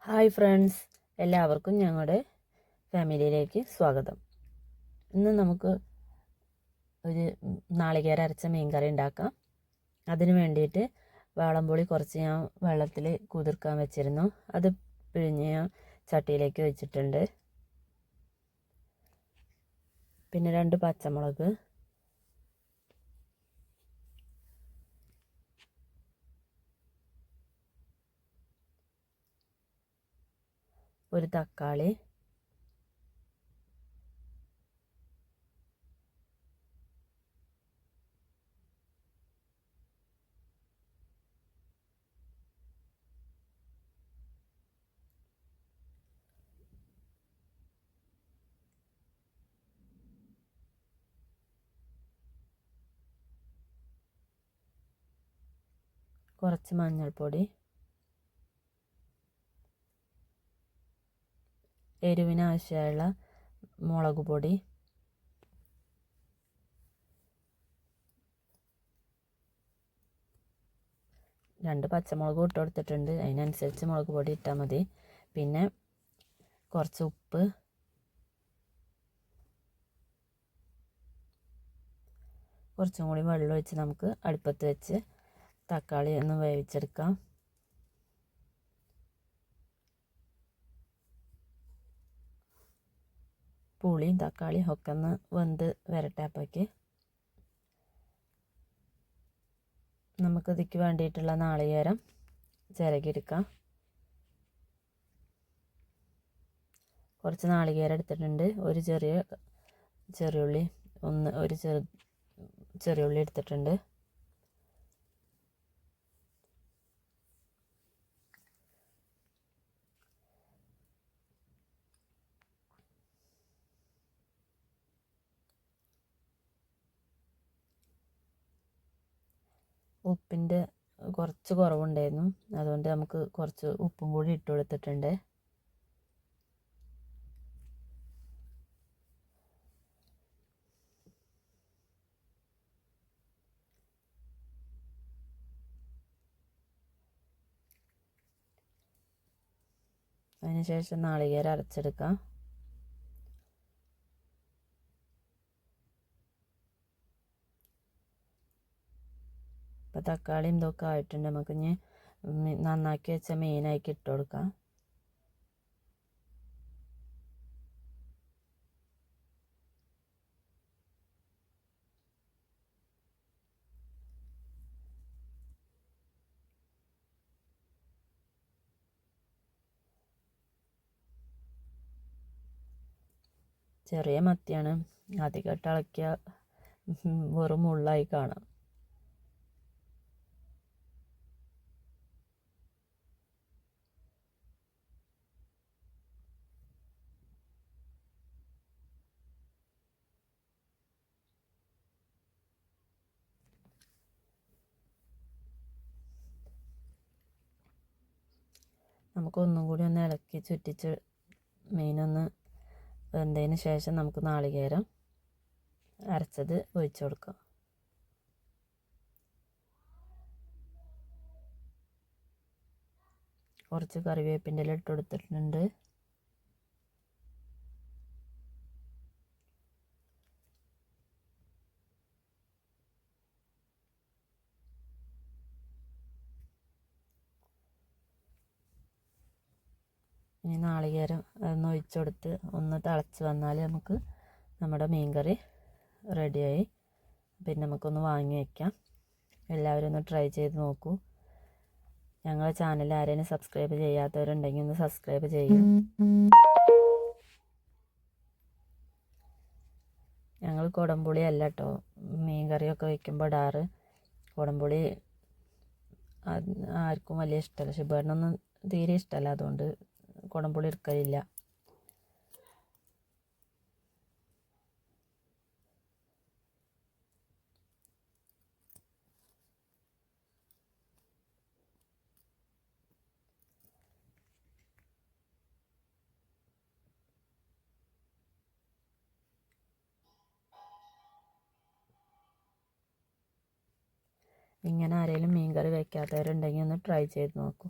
Hi friends, എല്ലാവർക്കും ഞങ്ങളുടെ ഫാമിലിയിലേക്ക് സ്വാഗതം. ഇന്ന് നമുക്ക് ഒരു നാളികേര അരച്ച മീൻ കറി ഉണ്ടാക്കാം. അതിന് വേണ്ടിയിട്ട് വാളംപുളി കുറച്ച് ഞാൻ വെള്ളത്തിൽ കുതിർക്കാൻ വെച്ചിരുന്നു. അത് പിഴിഞ്ഞ് ഞാൻ ചട്ടിയിലേക്ക് വെച്ചിട്ടുണ്ട്. പിന്നെ 2 പച്ചമുളക്, ഒരു തക്കാളി, കുറച്ച് മഞ്ഞൾപ്പൊടി, എരിവിന് ആവശ്യമുള്ള മുളക് പൊടി, രണ്ട് പച്ചമുളക് ഇട്ട് കൊടുത്തിട്ടുണ്ട്. അതിനനുസരിച്ച് മുളക് പൊടി ഇട്ടാൽ മതി. പിന്നെ കുറച്ച് ഉപ്പ്, കുറച്ചും കൂടി വെള്ളം ഒഴിച്ച് നമുക്ക് അടുപ്പത്ത് വെച്ച് തക്കാളി ഒന്ന് വേവിച്ചെടുക്കാം. പുളിയും തക്കാളിയും ഒക്കെ ഒന്ന് വെന്ത് വരട്ടെ. അപ്പോഴേക്ക് നമുക്കിതിക്ക് വേണ്ടിയിട്ടുള്ള നാളികേരം ചിരകിയെടുക്കാം. കുറച്ച് നാളികേരം എടുത്തിട്ടുണ്ട്. ഒരു ചെറിയുള്ളി ചെറിയുള്ളി എടുത്തിട്ടുണ്ട്. ഉപ്പിൻ്റെ കുറച്ച് കുറവുണ്ടായിരുന്നു, അതുകൊണ്ട് നമുക്ക് കുറച്ച് ഉപ്പും കൂടി ഇട്ട് കൊടുത്തിട്ടുണ്ട്. അതിനുശേഷം നാളികേരം അരച്ചെടുക്കാം. ഇപ്പോൾ തക്കാളിയും ഇതൊക്കെ ആയിട്ടുണ്ട്. നമുക്ക് ഇനി നന്നാക്കി വെച്ച മീനായിക്ക് ഇട്ട് കൊടുക്കാം. ചെറിയ മത്തിയാണ്, അധികമായിട്ട് ഇളക്കിയാൽ വെറും മുള്ളായി കാണാം. നമുക്കൊന്നും കൂടി ഒന്ന് ഇളക്കി ചുറ്റിച്ച് മീനൊന്ന് വെന്തതിന് ശേഷം നമുക്ക് നാളികേരം അരച്ചത് ഒഴിച്ചു കൊടുക്കാം. കുറച്ച് കറിവേപ്പിൻ്റെ ഇല ഇട്ട് കൊടുത്തിട്ടുണ്ട്. ഇനി നാളികേരം അതൊന്ന് ഒഴിച്ചു കൊടുത്ത് ഒന്ന് തിളച്ച് വന്നാൽ നമുക്ക് നമ്മുടെ മീൻ കറി റെഡിയായി. പിന്നെ നമുക്കൊന്ന് വാങ്ങി വയ്ക്കാം. എല്ലാവരും ഒന്ന് ട്രൈ ചെയ്ത് നോക്കൂ. ഞങ്ങളുടെ ചാനൽ ആരെങ്കിലും സബ്സ്ക്രൈബ് ചെയ്യാത്തവരുണ്ടെങ്കിൽ ഒന്ന് സബ്സ്ക്രൈബ് ചെയ്യും. ഞങ്ങൾ കുടംപുളി അല്ല കേട്ടോ മീൻ കറിയൊക്കെ വയ്ക്കുമ്പോൾ ഇടാറ്. കുടംപുളി ആർക്കും വലിയ ഇഷ്ടമല്ല. ശുഭേട്ടനൊന്നും തീരെ ഇഷ്ടമല്ല, അതുകൊണ്ട് കുടംപുളി എടുക്കലില്ല. ഇങ്ങനെ ആരെങ്കിലും മീൻ കറി വയ്ക്കാത്തവരുണ്ടെങ്കിൽ ഒന്ന് ട്രൈ ചെയ്ത് നോക്കൂ.